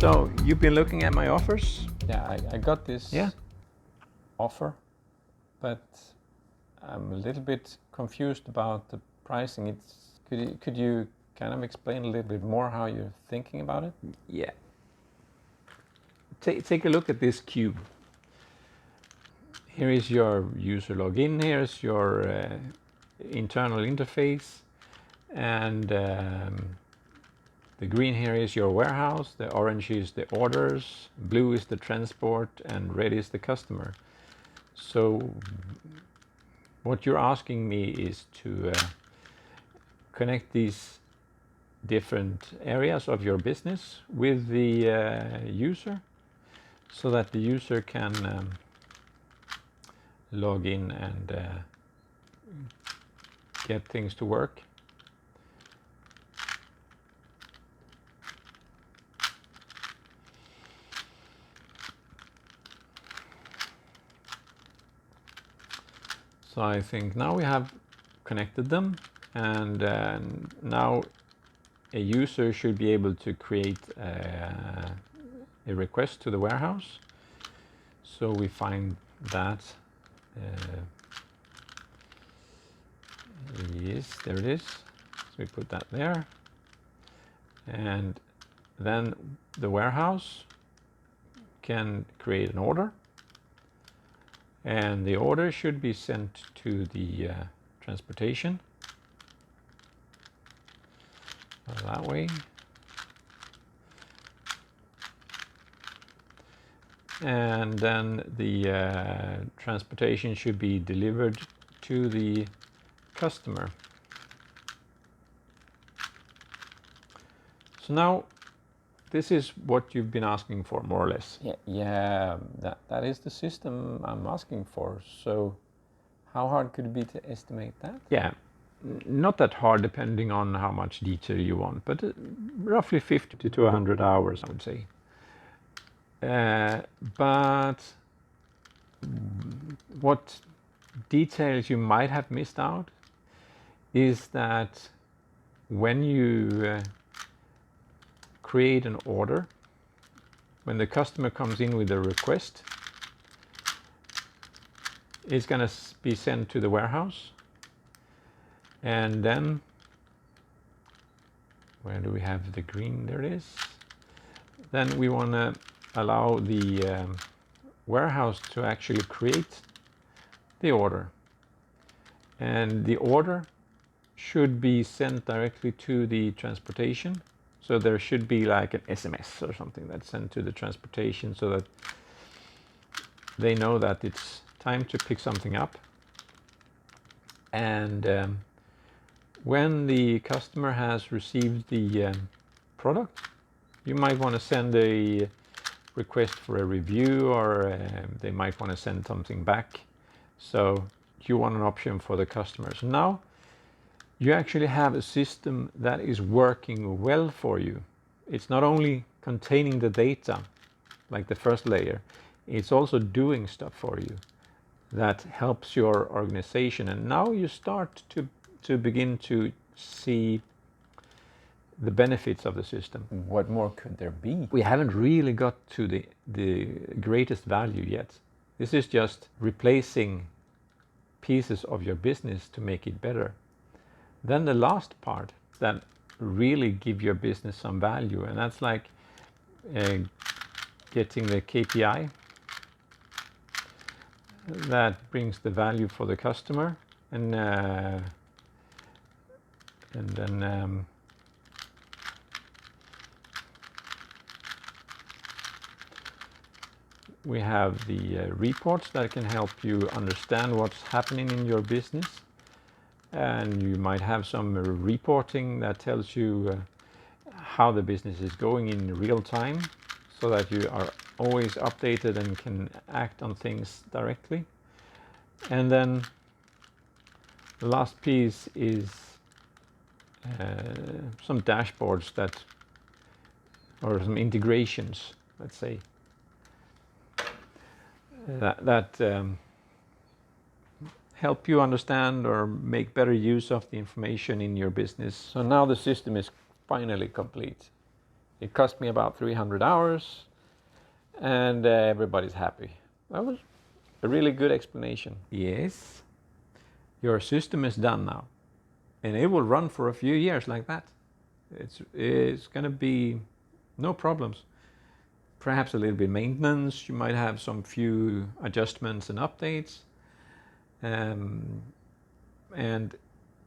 So you've been looking at my offers? Yeah, I got this Yeah. offer, but I'm a little bit confused about the pricing. Could you kind of explain a little bit more how you're thinking about it? Yeah. Take a look at this cube. Here is your user login. Here's your internal interface, and the green here is your warehouse. The orange is the orders. Blue is the transport, and red is the customer. So what you're asking me is to connect these different areas of your business with the user, so that the user can log in and get things to work. So I think now we have connected them, and now a user should be able to create a request to the warehouse. So we find that. Yes, there it is. So we put that there. And then the warehouse can create an order. And the order should be sent to the transportation. That way. And then the transportation should be delivered to the customer. So now this is what you've been asking for, more or less. Yeah, that is the system I'm asking for. So how hard could it be to estimate that? Yeah, not that hard depending on how much detail you want, but roughly 50 to 100 hours, I would say. But what details you might have missed out is that when you create an order, when the customer comes in with a request, it's going to be sent to the warehouse, and then where do we have the green? There it is. Then we want to allow the warehouse to actually create the order, and the order should be sent directly to the transportation. So there should be like an SMS or something that's sent to the transportation, so that they know that it's time to pick something up. And when the customer has received the product, you might want to send a request for a review, or they might want to send something back. So you want an option for the customers. Now you actually have a system that is working well for you. It's not only containing the data, like the first layer, it's also doing stuff for you that helps your organization. And now you start to begin to see the benefits of the system. What more could there be? We haven't really got to the greatest value yet. This is just replacing pieces of your business to make it better. Then the last part that really give your business some value, and that's like getting the KPI that brings the value for the customer, and then we have the reports that can help you understand what's happening in your business. And you might have some reporting that tells you how the business is going in real time, so that you are always updated and can act on things directly. And then the last piece is some dashboards or some integrations, let's say, that help you understand or make better use of the information in your business. So now the system is finally complete. It cost me about 300 hours, and everybody's happy. That was a really good explanation. Yes, your system is done now, and it will run for a few years like that. It's going to be no problems. Perhaps a little bit maintenance. You might have some few adjustments and updates. And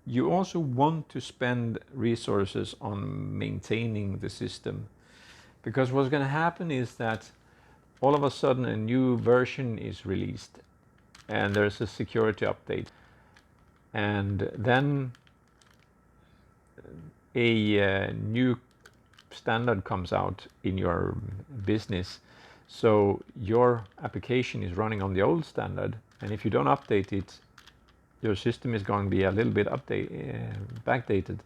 you also want to spend resources on maintaining the system, because what's going to happen is that all of a sudden a new version is released and there's a security update, and then a new standard comes out in your business. So your application is running on the old standard, and if you don't update it, your system is going to be a little bit backdated.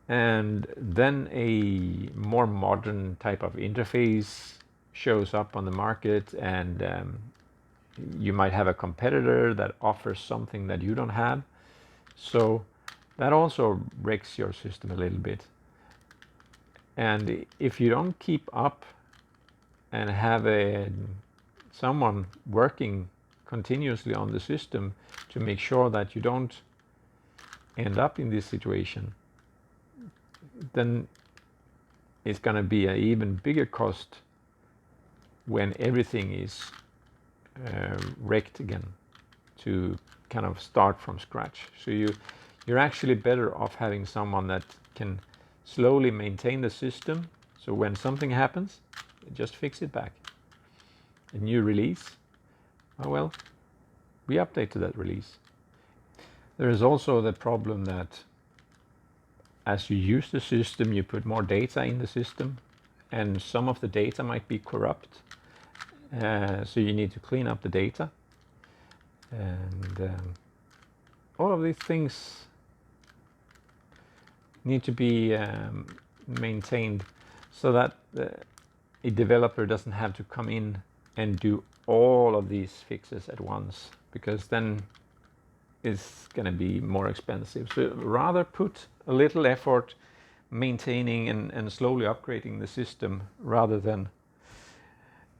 And then a more modern type of interface shows up on the market, and you might have a competitor that offers something that you don't have. So that also wrecks your system a little bit. And if you don't keep up and have someone working continuously on the system to make sure that you don't end up in this situation, then it's going to be an even bigger cost when everything is wrecked again, to kind of start from scratch. So you're actually better off having someone that can slowly maintain the system, so when something happens, just fix it back. A new release, oh well, we update to that release. There is also the problem that as you use the system, you put more data in the system, and some of the data might be corrupt. So you need to clean up the data. And all of these things need to be maintained so that a developer doesn't have to come in and do all of these fixes at once, because then it's going to be more expensive. So rather put a little effort maintaining and slowly upgrading the system, rather than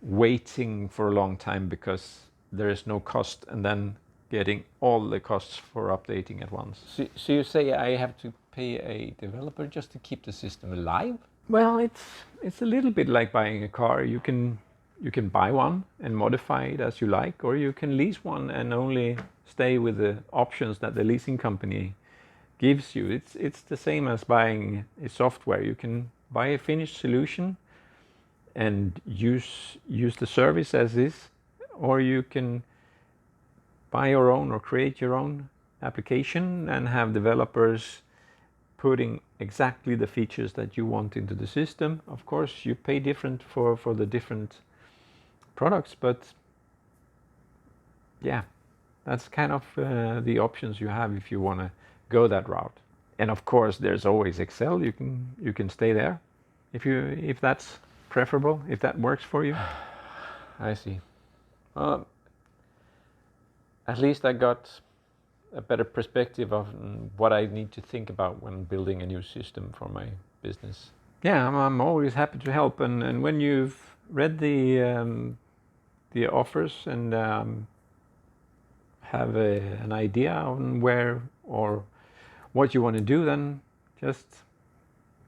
waiting for a long time because there is no cost, and then getting all the costs for updating at once. So you say I have to pay a developer just to keep the system alive? Well, it's a little bit like buying a car. You can buy one and modify it as you like, or you can lease one and only stay with the options that the leasing company gives you. It's the same as buying a software. You can buy a finished solution and use the service as is, or you can buy your own or create your own application and have developers putting exactly the features that you want into the system. Of course, you pay different for the different products, but yeah, that's kind of the options you have if you want to go that route. And of course, there's always Excel. You can stay there if that's preferable, if that works for you. I see. At least I got a better perspective of what I need to think about when building a new system for my business. Yeah, I'm always happy to help. And when you've read the offers and have an idea on where or what you want to do, then just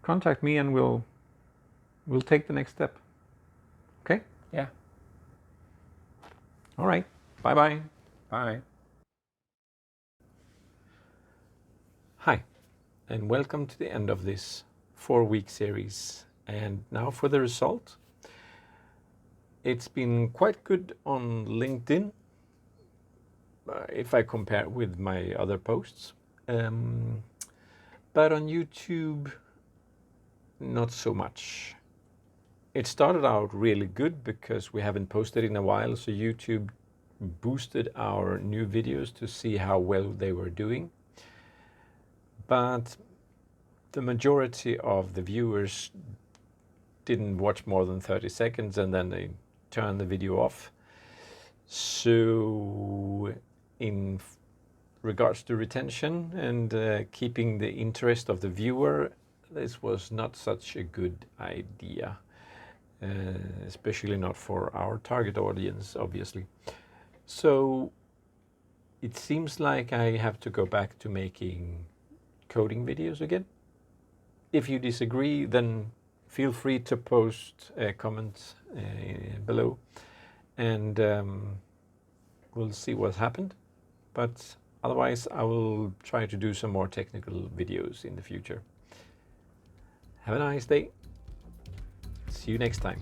contact me and we'll take the next step. Okay? Yeah. All right. Bye-bye. Bye. Hi, and welcome to the end of this 4-week series. And now for the result. It's been quite good on LinkedIn, if I compare with my other posts. But on YouTube, not so much. It started out really good because we haven't posted in a while, so YouTube boosted our new videos to see how well they were doing. But the majority of the viewers didn't watch more than 30 seconds and then they turned the video off. So in regards to retention and keeping the interest of the viewer, this was not such a good idea, especially not for our target audience, obviously. So it seems like I have to go back to making coding videos again. If you disagree, then feel free to post a comment below, and we'll see what's happened. But otherwise, I will try to do some more technical videos in the future. Have a nice day. See you next time.